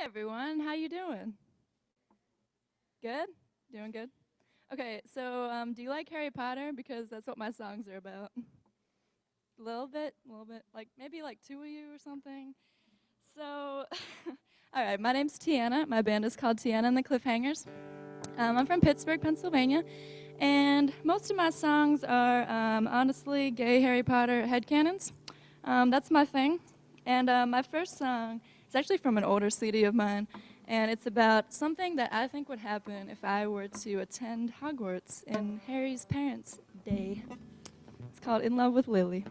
everyone, how you doing? Good? Doing good? Okay, so do you like Harry Potter? Because that's what my songs are about. A little bit, like maybe like two of you or something. So, all right, my name's Tianna. My band is called Tianna and the Cliffhangers. I'm from Pittsburgh, Pennsylvania, and most of my songs are honestly gay Harry Potter headcanons. That's my thing. And my first song is actually from an older CD of mine, and it's about something that I think would happen if I were to attend Hogwarts in Harry's parents' day. It's called In Love with Lily.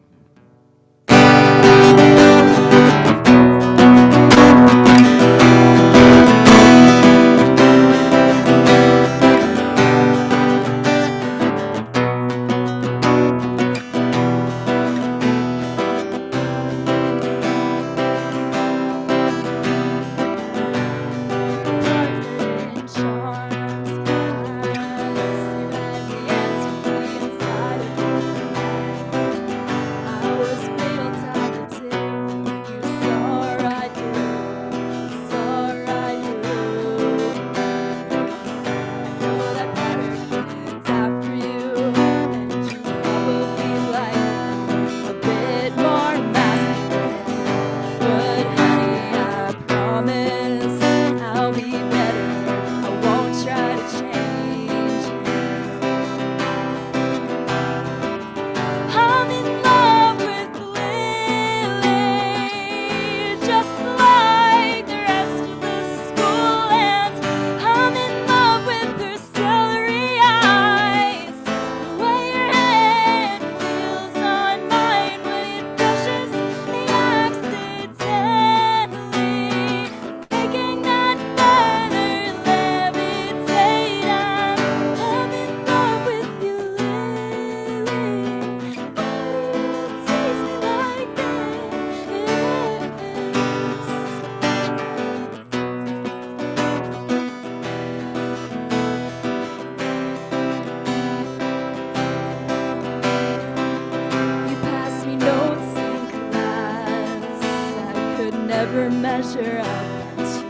Never measure up to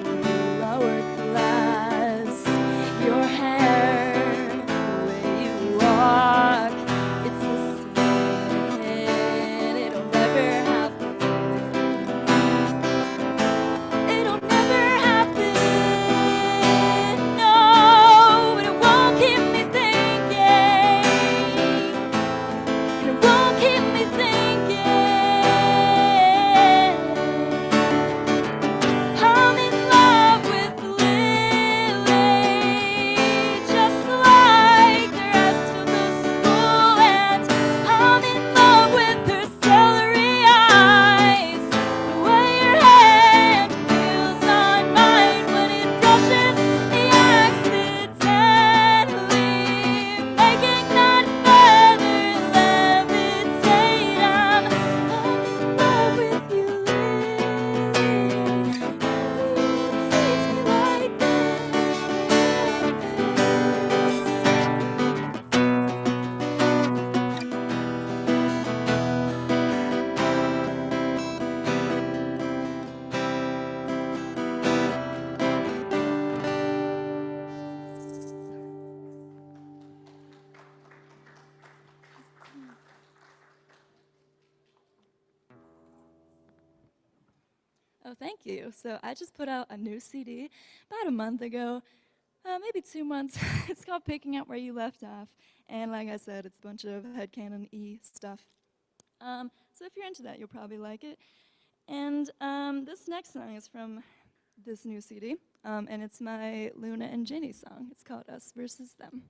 lower class. Your hair, the way you walk, it's a sin. It'll never happen. It'll never happen. No, but it won't keep me thinking. And it won't keep me thinking. Oh, thank you. So I just put out a new CD about a month ago, maybe 2 months. It's called Picking Up Where You Left Off. And like I said, it's a bunch of headcanon-y stuff. So if you're into that, you'll probably like it. And this next song is from this new CD, and it's my Luna and Ginny song. It's called Us Versus Them.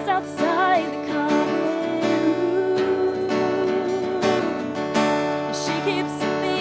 Outside the common room, she keeps me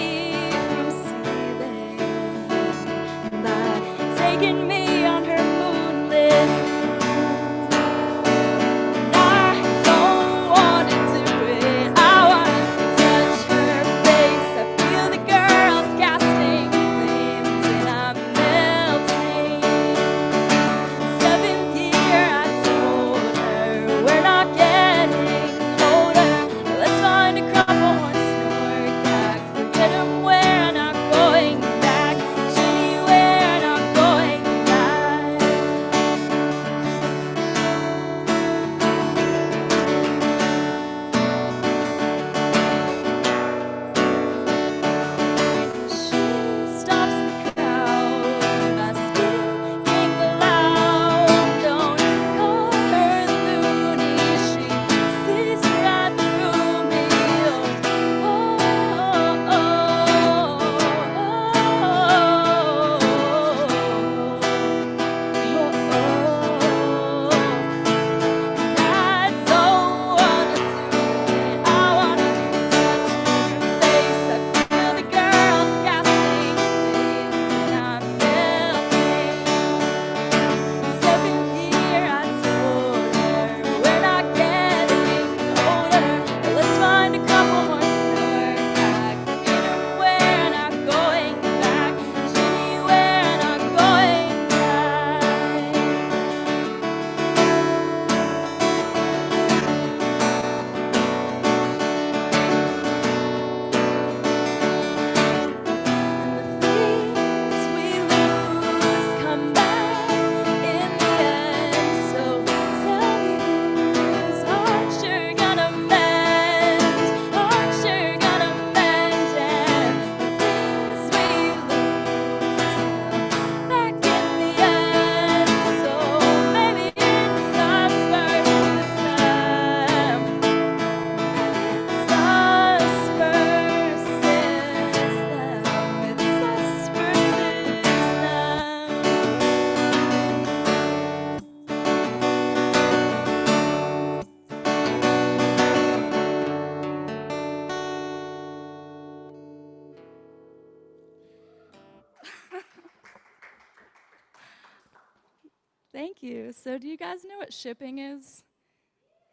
Thank you. So do you guys know what shipping is?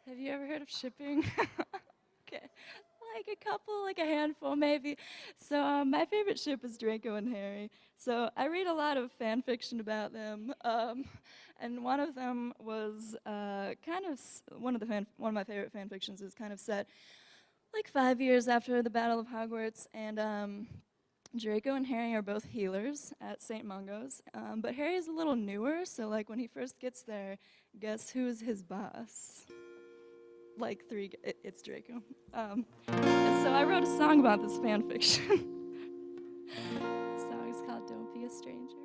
Have you ever heard of shipping? Okay. Like a couple, like a handful maybe. So my favorite ship is Draco and Harry. So I read a lot of fan fiction about them. And one of them was one of my favorite fan fictions is kind of set like 5 years after the Battle of Hogwarts, and Draco and Harry are both healers at St. Mungo's, but Harry's a little newer, so like when he first gets there, guess who's his boss? Like it's Draco. And so I wrote a song about this fan fiction. The song is called "Don't Be a Stranger."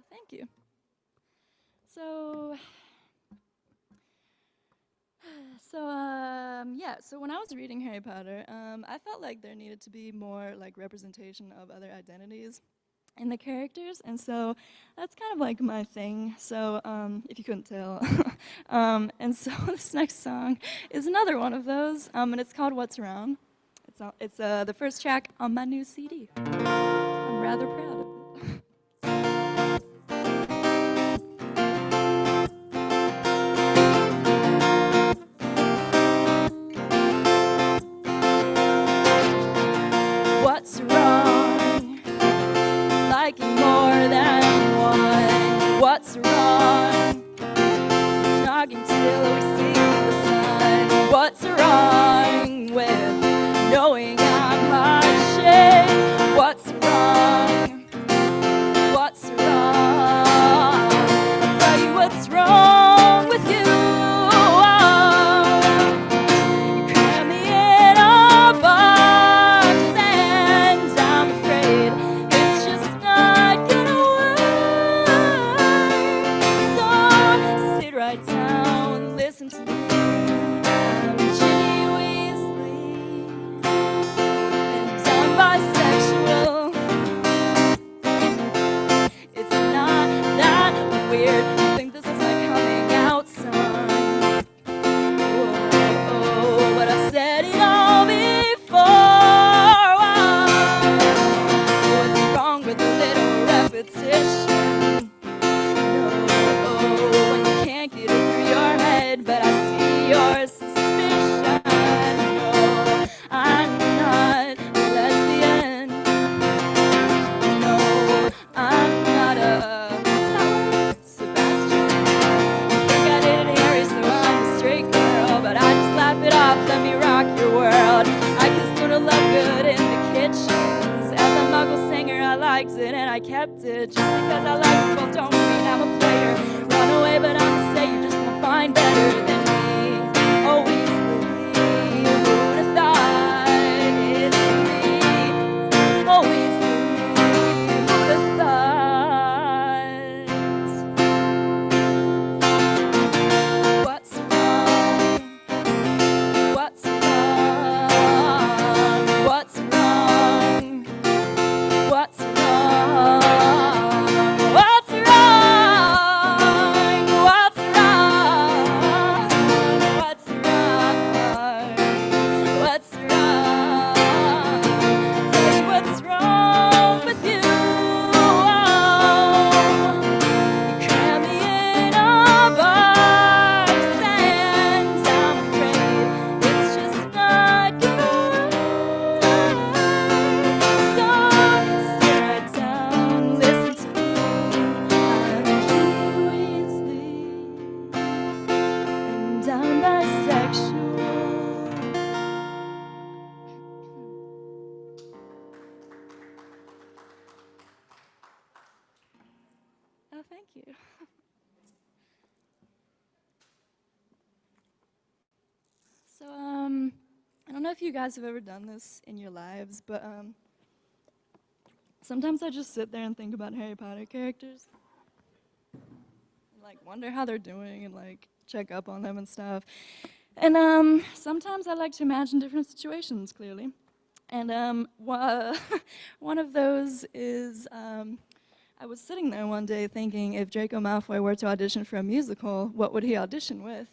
Thank you. So when I was reading Harry Potter, I felt like there needed to be more like representation of other identities in the characters, and so that's kind of like my thing. So if you couldn't tell, and so this next song is another one of those, and it's called "What's Wrong." It's the first track on my new CD. I'm rather proud of it. What's wrong? Liking more than one. What's wrong? Snogging till we see the sun. What's wrong with knowing I'm hot shit? What's wrong? What's wrong? I'll tell you what's wrong with you. You cram me in a box and I'm afraid it's just not gonna work. weird. You think this is like coming out, son. Whoa, but I've said it all before. What's wrong with a little repetition? No, when you can't get it through your head, but I see your suspicion. No, I'm not a lesbian. No, I'm not a Sebastian. I think I did it Harry, so I'm a straight girl, but I just laugh it off. Let me rock your world. I kissed Luna Lovegood in the kitchens. As a Muggle singer, I liked it and I kept it. Just because I like people don't mean I'm a player. Run away, but I'm a say you just won't find better than me. Oh, Weasley, who'd have thought it's me? Oh, Weasley, who'd have thought? What's wrong? What's wrong? What's wrong? What's wrong? What's wrong? What's wrong? What's wrong? What's wrong? Tell me what's wrong with you? You cram me in a box and I'm afraid it's just not gonna work. So sit right down, listen to me. I'm Weasley, and I'm bisexual. Oh, thank you. So, I don't know if you guys have ever done this in your lives, but sometimes I just sit there and think about Harry Potter characters. And, like, wonder how they're doing and, like, check up on them and stuff. And sometimes I like to imagine different situations, clearly. And one of those is I was sitting there one day thinking if Draco Malfoy were to audition for a musical, what would he audition with?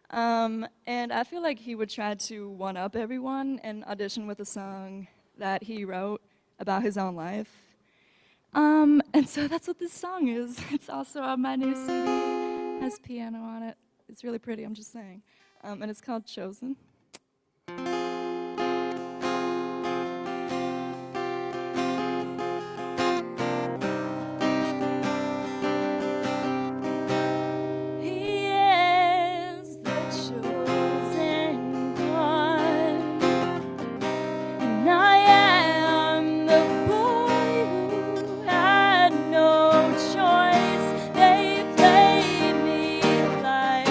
And I feel like he would try to one-up everyone and audition with a song that he wrote about his own life. And so that's what this song is. It's also on my new CD. It has piano on it. It's really pretty, I'm just saying. And it's called Chosen. He is the chosen one, and I am the boy who had no choice. They played me like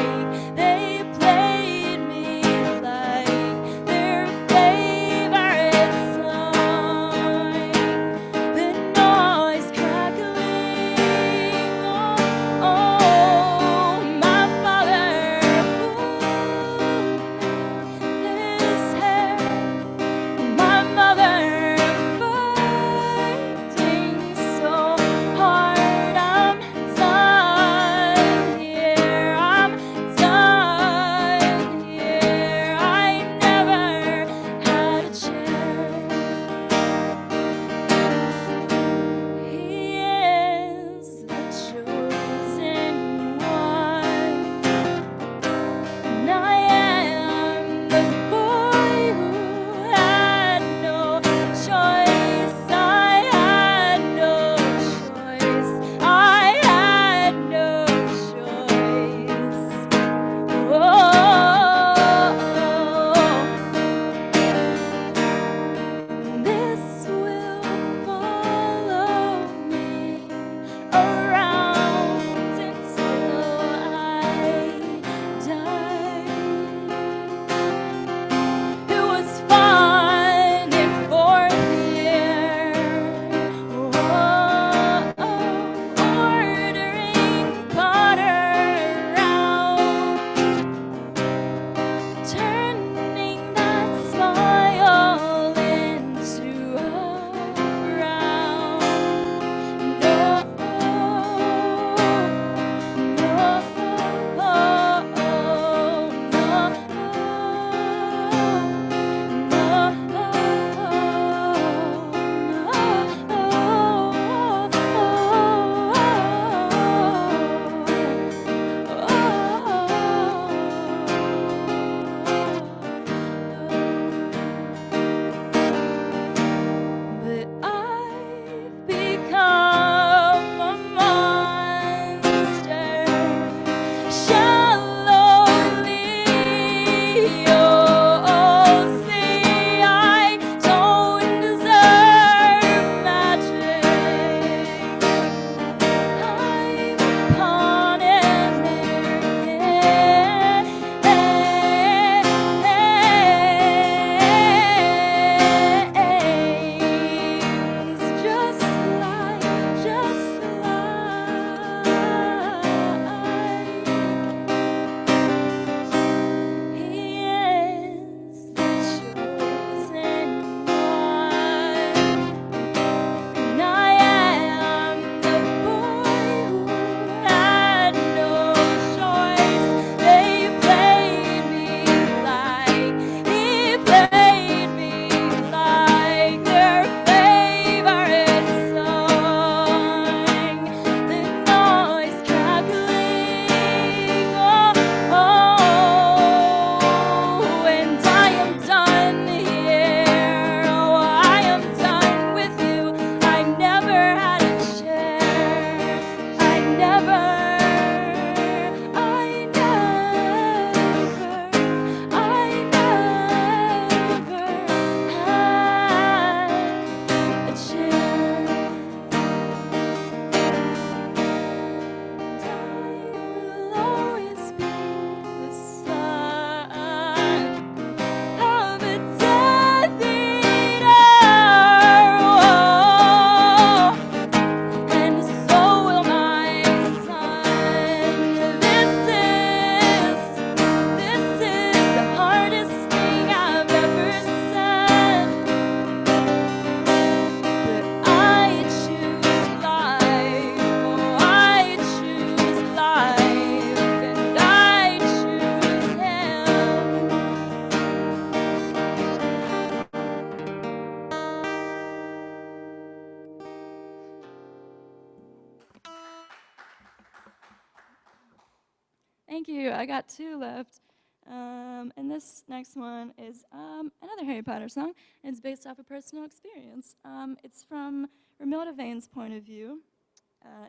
Thank you. I got two left. And this next one is another Harry Potter song. And it's based off a personal experience. It's from Romilda Vane's point of view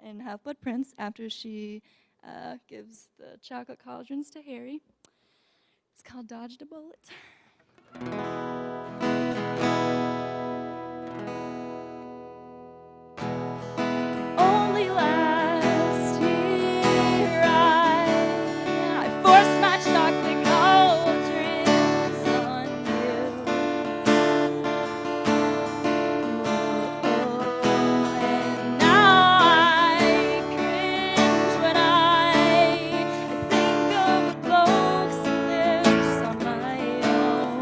in Half-Blood Prince after she gives the chocolate cauldrons to Harry. It's called Dodged a Bullet. Only last year I forced my chocolate cauldrons on you. And now I cringe when I think of the blokes lives on my own.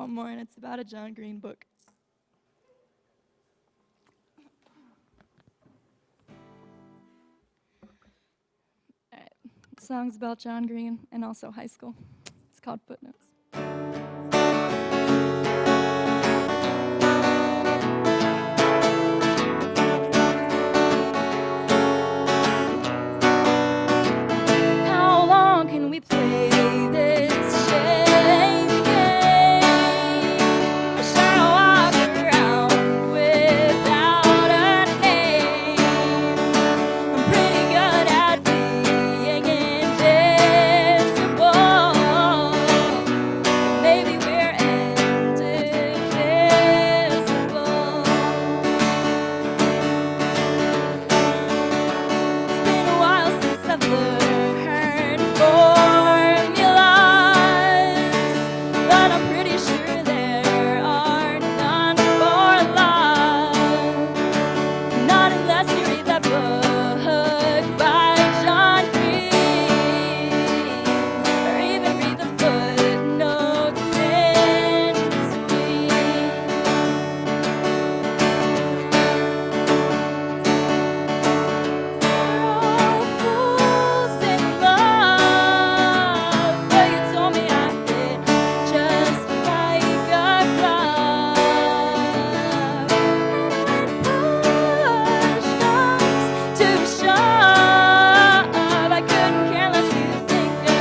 one more, and it's about a John Green book. All right. The song's about John Green and also high school. It's called Footnotes. How long can we play this shame game? Shall I walk around without a name? I'm pretty good at being invisible. Maybe we're indivisible. It's been a while since I've learned formulas, but I'm pretty sure there are none for love. Not unless you read that book by John Green, or even read the footnotes in between. We're all fools in love, but you told me I fit just like a glove. And when push comes to shove, I couldn't care less who you think of.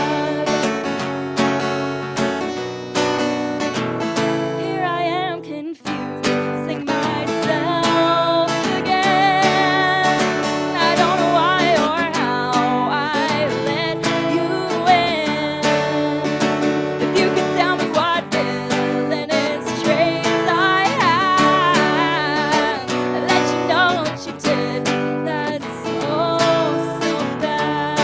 Here I am confusing myself again. I don't know why or how I let you in. If you could tell me what villainous traits I have, I'd let you know what you did. That's so bad.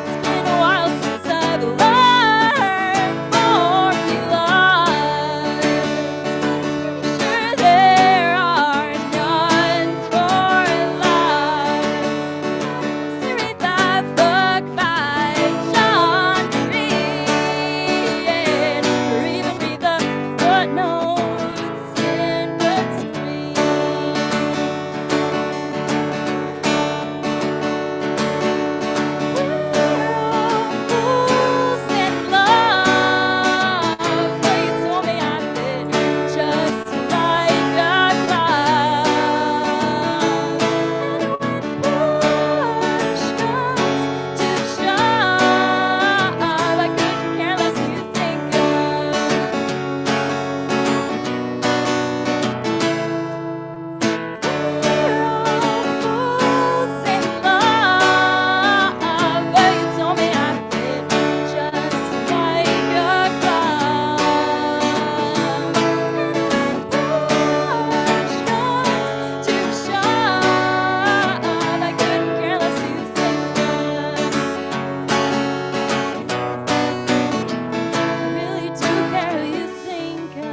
It's been a while since I've learned formulas, but I'm pretty sure there are none for love. So read that book by John Green, or even read the footnotes in between. We're all fools in love, but you told me I fit just like a glove. And when push comes to shove, I couldn't care less who you think of. We're all fools in love, but you told me I fit just like a glove. And when push comes to shove, I couldn't care less who you think of. I really do care who you think of.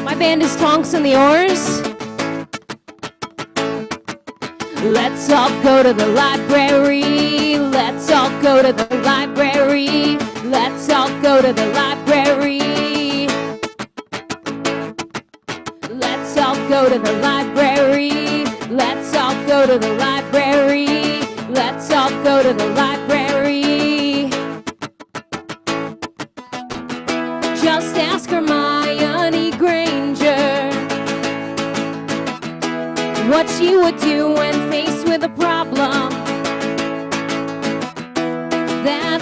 My band is Tonks and the Aurors. Let's all go to the library. Let's all go to the library. Let's all go to the library. Let's all go to the library. Let's all go to the library. Let's all go to the library. Just ask Hermione Granger what she would do when faced with a problem that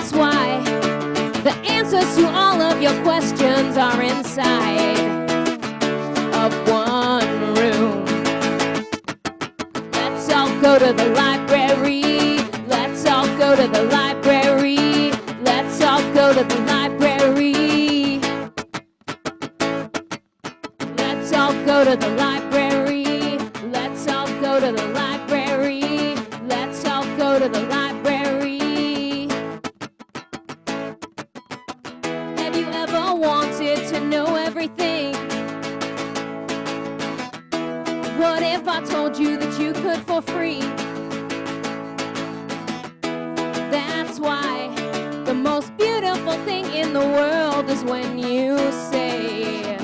answers to all of your questions are inside of one room. Let's all go to the library. Let's all go to the library. Let's all go to the library. Let's all go to the library. Let's all go to the library. Let's all go to the library. Have you ever wanted to know everything? What if I told you that you could for free? That's why the most beautiful thing in the world is when you say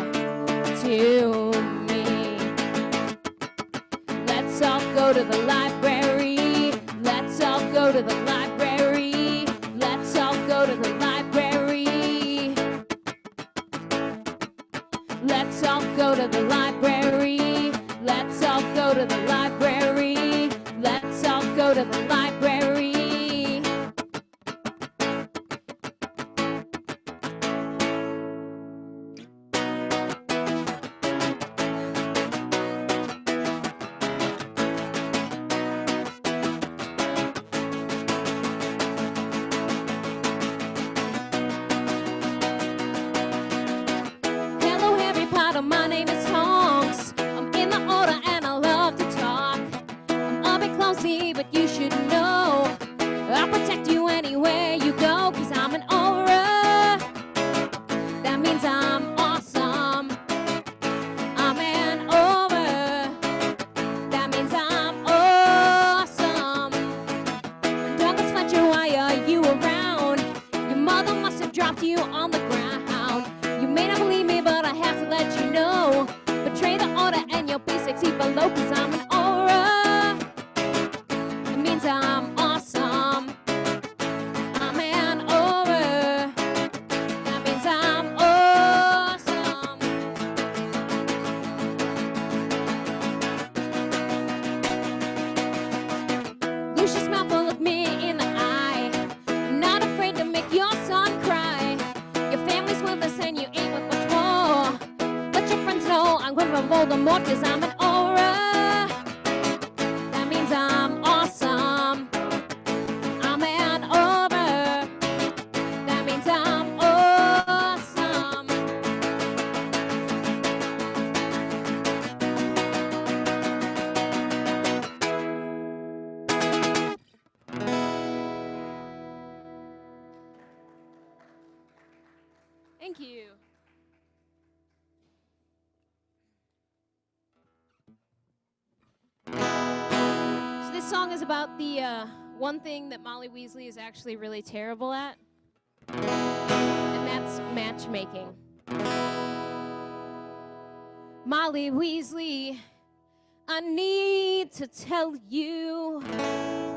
to me, let's all go to the library. Let's all go to the library. Let's all go to the library. Let's all go to the library. Let's all go to the library. Let's all go to the library. Hello, Harry Potter, my name is Tonks. I'm in the order and I love to talk. I'm a bit clumsy, but you should know I'll protect you anywhere you go, 'cause I'm an aura. That means I'm awesome. I'm an aura. That means I'm awesome. Douglas Fletcher, why are you around? Your mother must have dropped you on the ground. You may not believe me, but I have to let you know. Betray the order and you'll be 6 feet below, 'cause I'm an aura. It means I'm awesome. I'm an aura. That means I'm awesome. Lucius Malfoy, look me in the eye. I'm not afraid to make your son cry. Your family's with us and you ain't with much more. Let your friends know I'm going for Voldemort, 'cause I'm an aura. That means I'm awesome. I'm an aura. That means I'm awesome. Thank you. So this song is about the one thing that Molly Weasley is actually really terrible at, and that's matchmaking. Molly Weasley, I need to tell you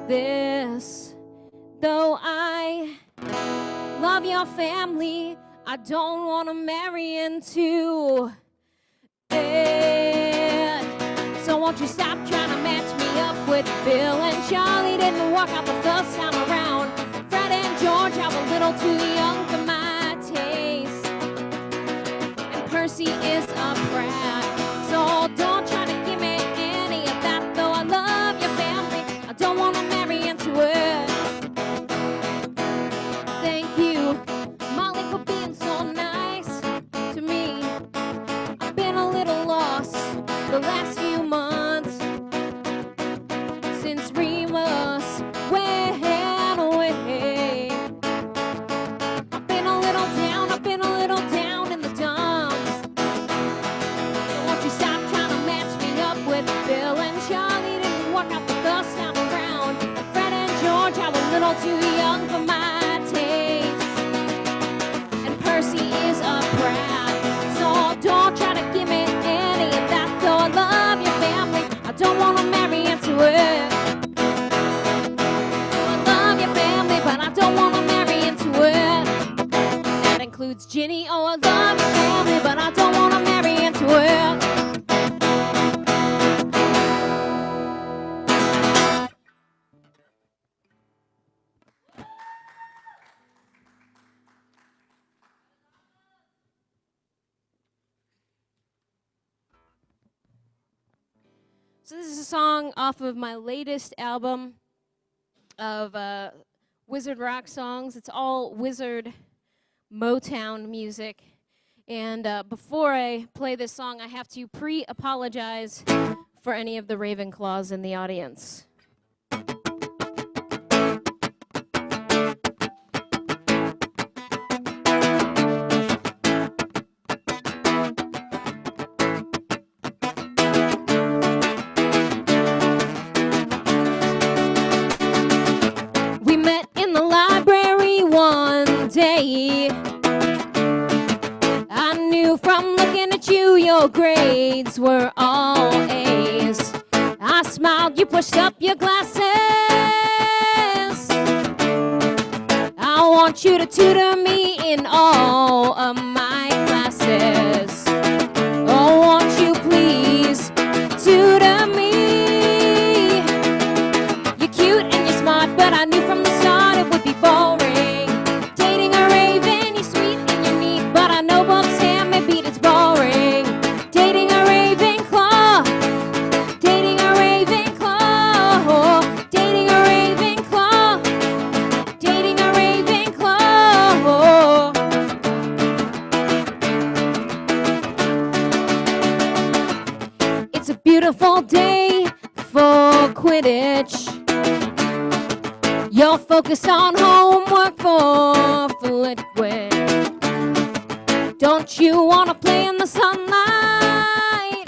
this. Though I love your family, I don't want to marry into it. So won't you stop trying to match me up with Bill and Charlie? Didn't work out the first time around. Fred and George are a little too young for my taste, and Percy is a brat. So don't try to give me any of that. Though I love your family, I don't want to marry into it. Thank you, Molly, for being so nice to me. I've been a little lost the last few months since Remus went away. I've been a little down in the dumps. So won't you stop trying to match me up with Bill and Charlie? Didn't work out the first time around. Fred and George are a little too young for my taste, and Percy is a brat. So don't try to give me any of that. Though I love your family, I don't want to marry into it. I love your family, but I don't want to marry into it. That includes Ginny. Oh, I love your family, but I don't want to marry into it. So this is a song off of my latest album of wizard rock songs. It's all wizard Motown music. And before I play this song, I have to pre-apologize for any of the Ravenclaws in the audience. We met in the library one day. I knew from looking at you, your grades were all A's. I smiled, you pushed up your glasses. I want you to tutor me in all of my classes. Oh, won't you please tutor me? You're cute and you're smart, but I knew from the start it would be boring. Dating a raven, you're sweet and you're neat, but I know books and maybe it's boring. Dating a Ravenclaw, dating a Ravenclaw, dating a Ravenclaw, dating a Ravenclaw. It's a beautiful day for Quidditch. You're focused on homework for Flitwick. Don't you wanna play in the sunlight?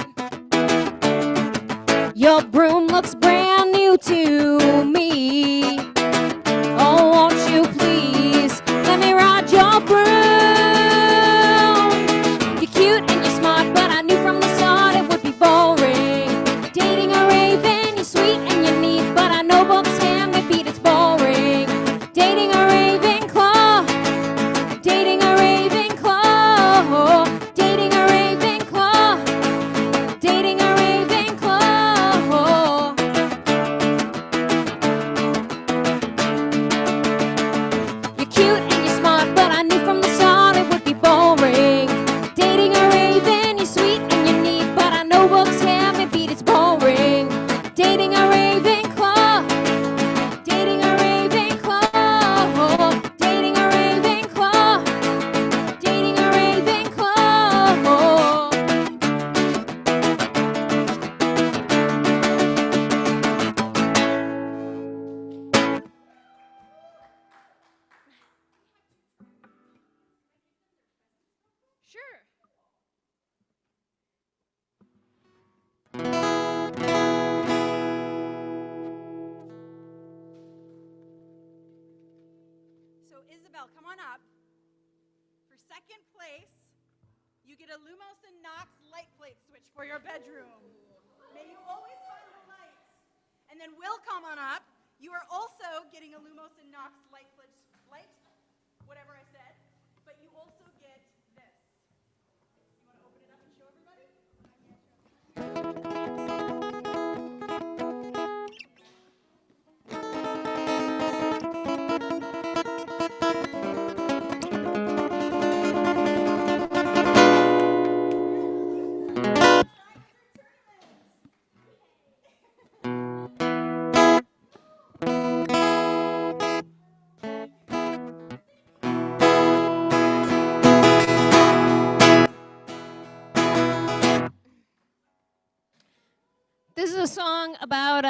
Your broom looks brand new to me. Oh, won't you please let me ride your broom? You're cute and you're smart, but I knew from the start it would be boring. Dating a raven, you're sweet and you're neat, but I know books and maybe it's boring. Dating a Ravenclaw, dating a Ravenclaw, dating a Ravenclaw, dating a Ravenclaw. You're cute and you're smart, but I knew from the start it would be boring. Dating a raven, you're sweet and you're neat, but I know books have maybe it's boring. Dating a Ravenclaw, dating a Ravenclaw, dating a Ravenclaw, dating a Ravenclaw. Sure. So Isabel, come on up. For second place, you get a Lumos and Knox light plate switch for your bedroom. May you always find the light. And then Will, come on up. You are also getting a Lumos and Knox light, whatever I said, but you also get this. You want to open it up and show everybody? This is a song about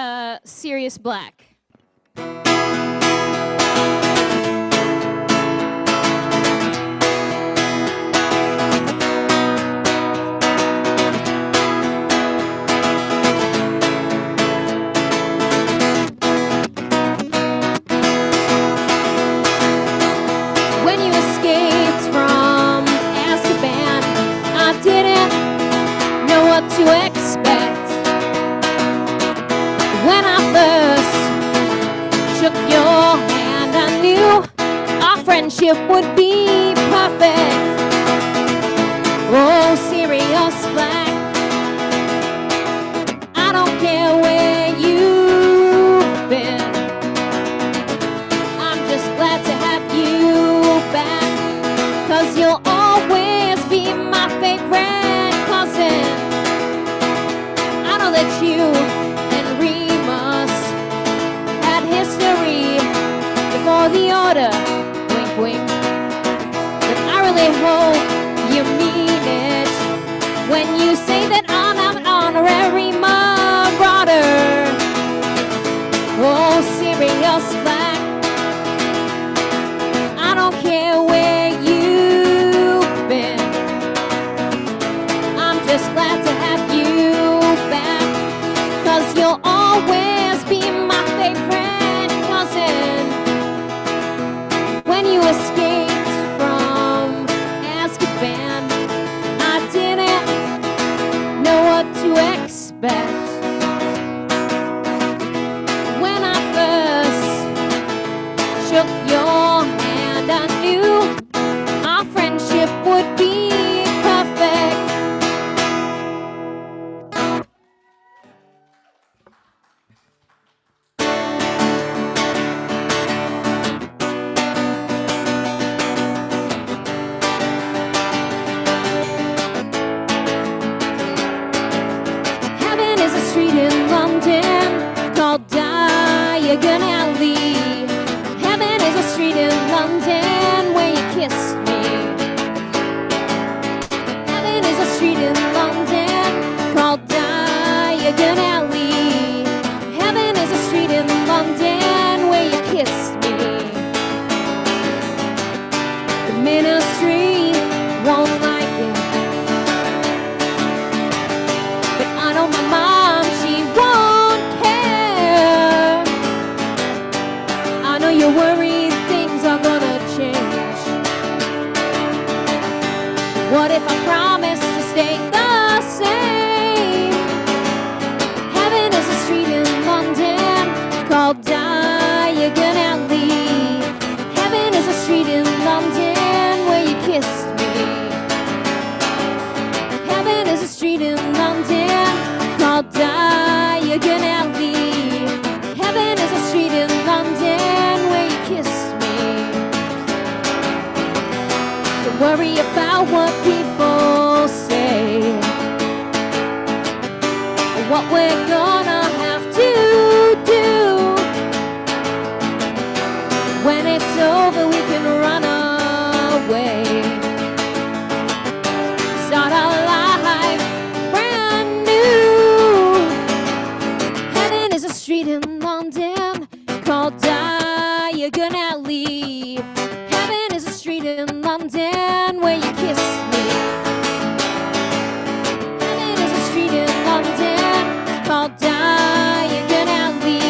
Sirius Black. When you escaped from Azkaban, I didn't know what to expect. When I first really hope you mean it when you say that I'm an honorary marauder. Oh, serious black, I don't care where you've been. I'm just glad to have you back, 'cause you'll always be my favorite cousin. When you escaped from Azkaban, I didn't know what to expect. When I first shook your hand, I knew our friendship would be perfect. Heaven is a street in London called Diagon Alley. Heaven is a street in London where you kiss me. Heaven is a street in London called Diagon Alley. Heaven is a street in London where you kiss me. The ministry won't like it, but I know my mom, she won't care. I know you're worried things are gonna change. What if I promise to stay the same? Heaven is a street in London called Diagon Alley. Heaven is a street in London where you kissed me. Heaven is a street in London called Diagon Alley. Heaven is a street in London where you kissed me. Don't worry about what people say, or what we're gonna have to do. When it's over, we can run away, start our life brand new. Heaven is a street in London called Diagon Alley. Heaven is a street in London where you kiss me. Heaven is a street in London called Diagon Alley.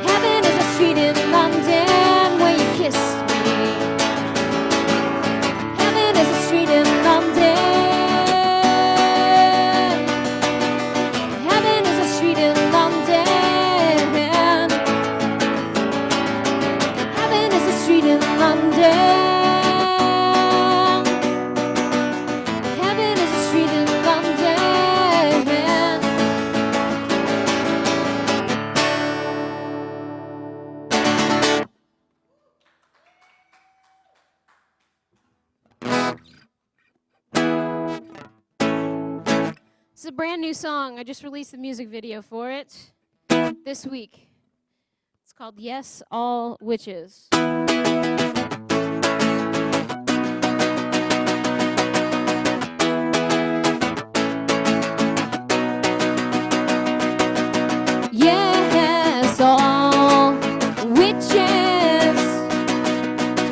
Heaven is a street in London where you kiss me. Heaven is a street in London. Heaven is a street in London. Heaven is a street in London. Heaven is a street in London. It's a brand new song. I just released the music video for it this week. It's called Yes, All Witches. Yes, all witches.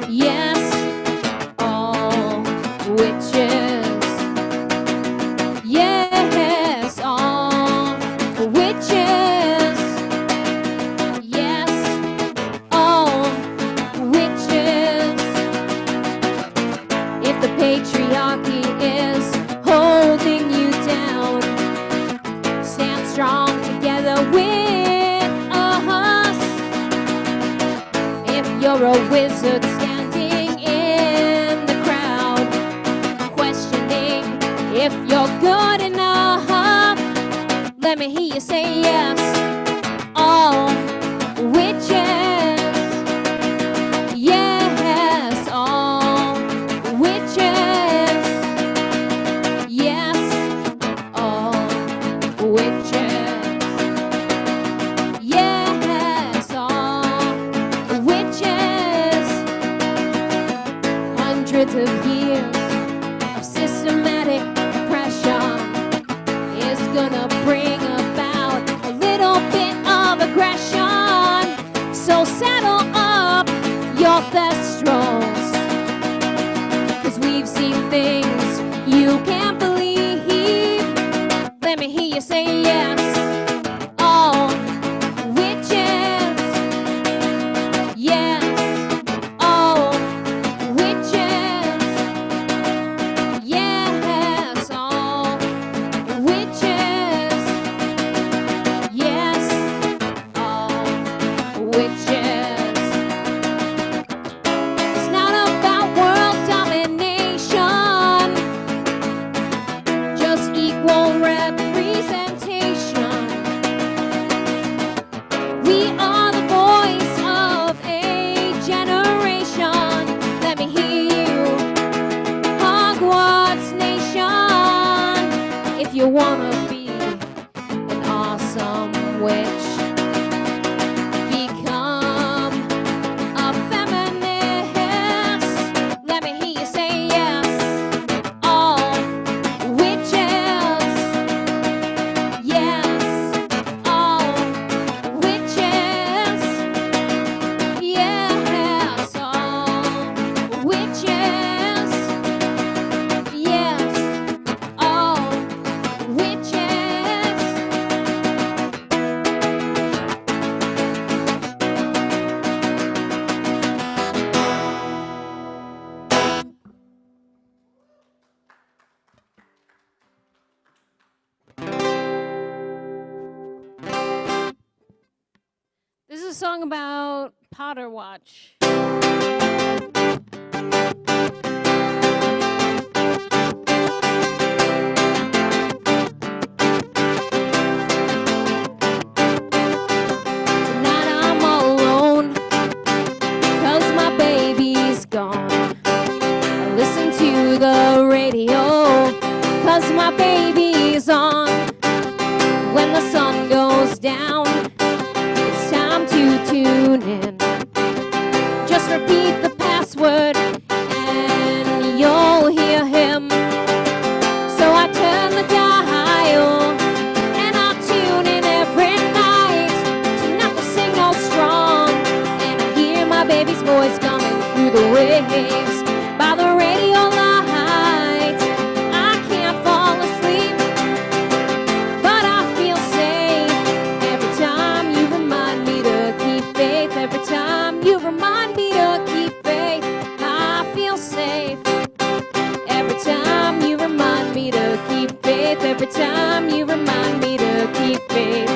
Yes, all witches. Yes, all witches. Yes, all witches. If the patriarchy is holding you down, stand strong together with us. If you're a wizard standing in the crowd, questioning if you're good enough, let me hear you say yes. All witches. Yes, all witches. Yes, all witches. Yes, all witches. Hundreds of of years of systematic oppression is gonna bring about a little bit of aggression. So saddle up your thestrals, 'cause we've seen things you can't believe. Let me hear you say yes. All witches, yes. All witches, yes. All witches, yes. All witches. It's not about world domination, just equal representation. We are the voice of a generation. Let me hear you, Hogwarts Nation. If you wanna be an awesome witch, become a feminist. Let me hear you say yes. All witches, yes. All witches, yes. All witches, yes. All witches. This is a song about Potter Watch. Tonight I'm all alone, 'cause my baby's gone. I listen to the radio, 'cause my baby's on. When the sun goes down, it's time to tune in. Just repeat the password and you'll hear him. So I turn the dial and I tune in every night to not the signal strong. And I hear my baby's voice coming through the waves by the radio light. I can't fall asleep, but I feel safe every time you remind me to keep faith. Every time you remind me to keep faith, I feel safe. Every time you remind me to keep faith. Every time you remind me to keep faith.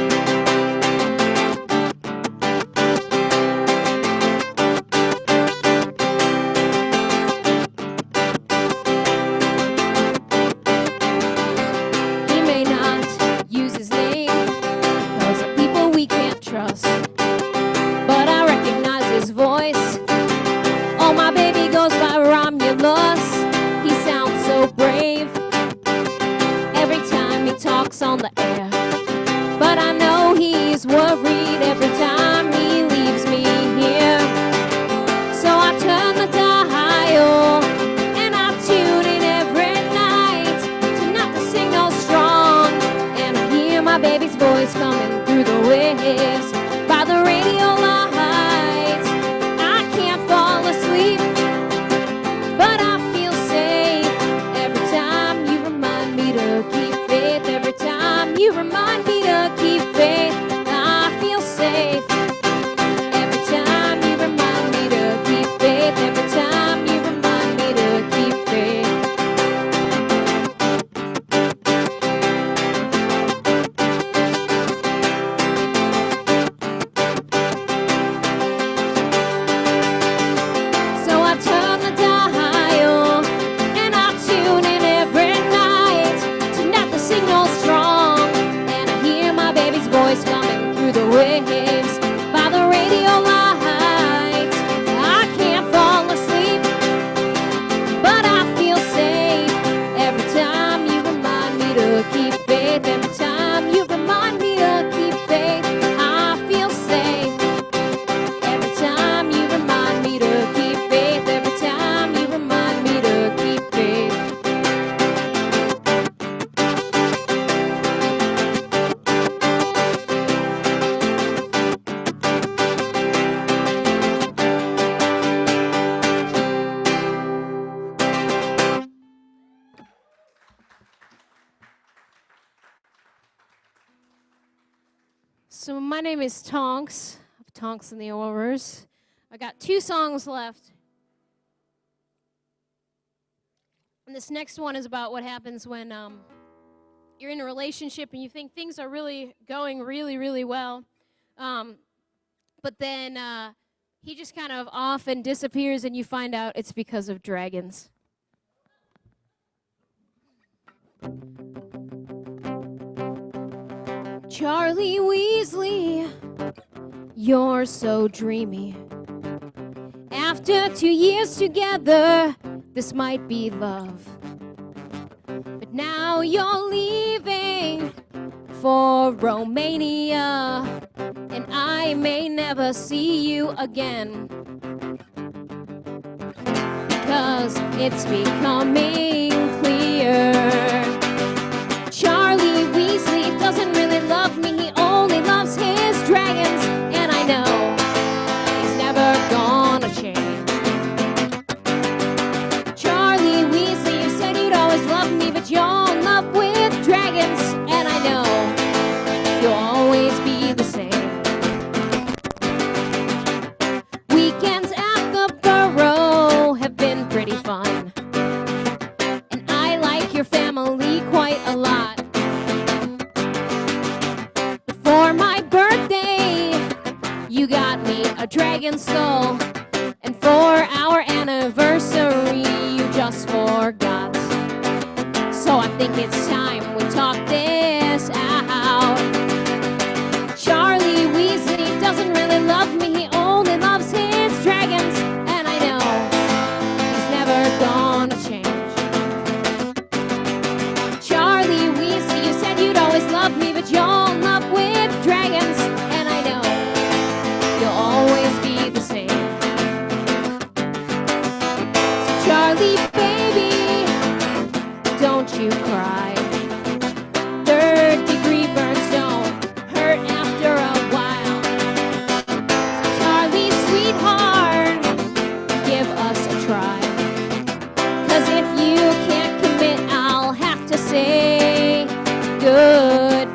He may not use his name, 'cause of people we can't trust, but I recognize his voice. Oh, my baby goes by Romulus. He sounds so brave every time he talks on the air, but I know he's worried every time he leaves me here. So I turn the dial and I tune in every night to not the signal strong. And I hear my baby's voice coming through the waves by the radio lights. I can't fall asleep, but I feel safe every time you remind me to keep faith. Every time you remind So my name is Tonks, of Tonks and the Aurors. I got 2 songs left. And this next one is about what happens when you're in a relationship and you think things are really going really well. But then he just kind of off and disappears and you find out it's because of dragons. Charlie Weasley, you're so dreamy. After 2 years together, this might be love. But now you're leaving for Romania, and I may never see you again. Because it's becoming clear Charlie Weasley doesn't really love me, he only loves his dragons, and I know he's never gonna change. Charlie Weasley, you said you'd always love me, but you're in love with dragons, and I know you'll always be the same. Weekends at the Burrow have been pretty fun, and I like your family quite a lot. For my birthday, you got me a dragon skull, and for our anniversary, you just forgot. So I think it's time we talk this out. Charlie Weasley doesn't really love me, he only loves his dragons, and I know he's never gonna change. Charlie Weasley, you said you'd always love me, but you're in love with dragons, and I know you'll always be the same. So Charlie, baby, don't you cry. 3rd-degree burns don't hurt after a while. So Charlie, sweetheart, give us a try. 'Cause if you can't commit, I'll have to say goodbye.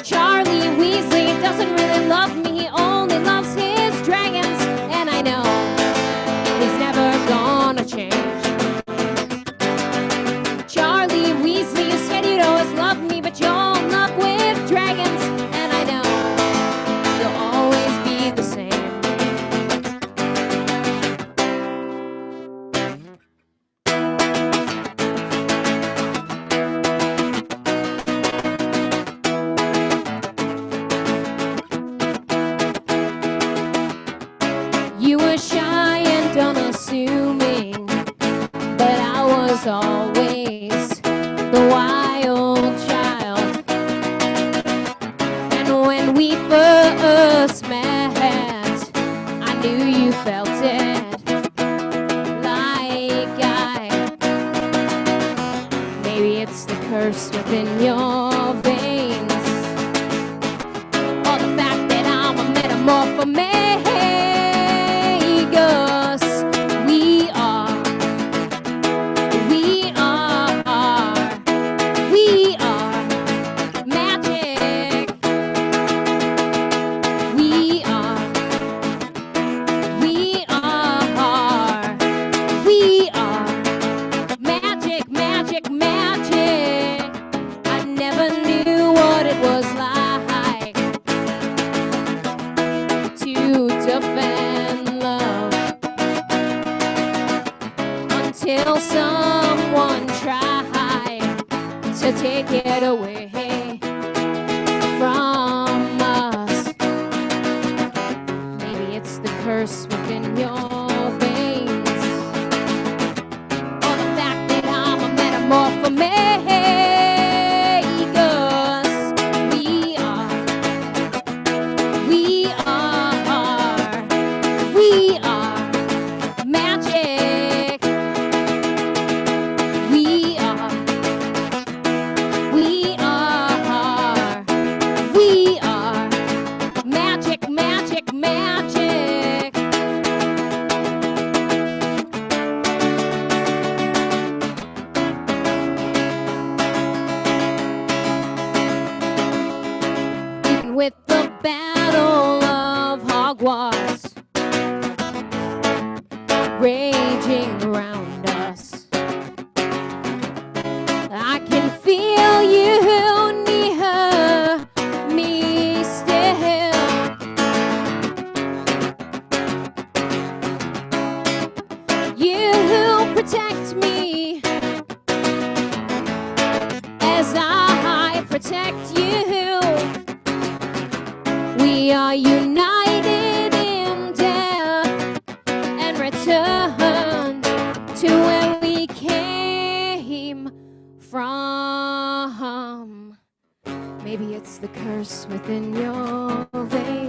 Charlie Weasley doesn't really love me, he only loves his dragons, and I know he's never gonna change. Charlie Weasley, you said you'd always love me, but you're in love with dragons, and I know you'll always be the same. You were shy and unassuming, but I was always the wild child. And when we first met, I knew you felt it like maybe it's the curse within your veins, or the fact that I'm a metamorphomagus. We are magic. We are magic, magic, magic. I never knew what it was like to defend love until someone tried to take it away from us. Maybe it's the curse within your veins, or the fact that I'm a metamorphomagus. We are magic. We are magic, magic, magic. raging around us. I can feel you near me still. You protect me as I protect you. We are united in death and return to where we came from. Maybe it's the curse within your veins.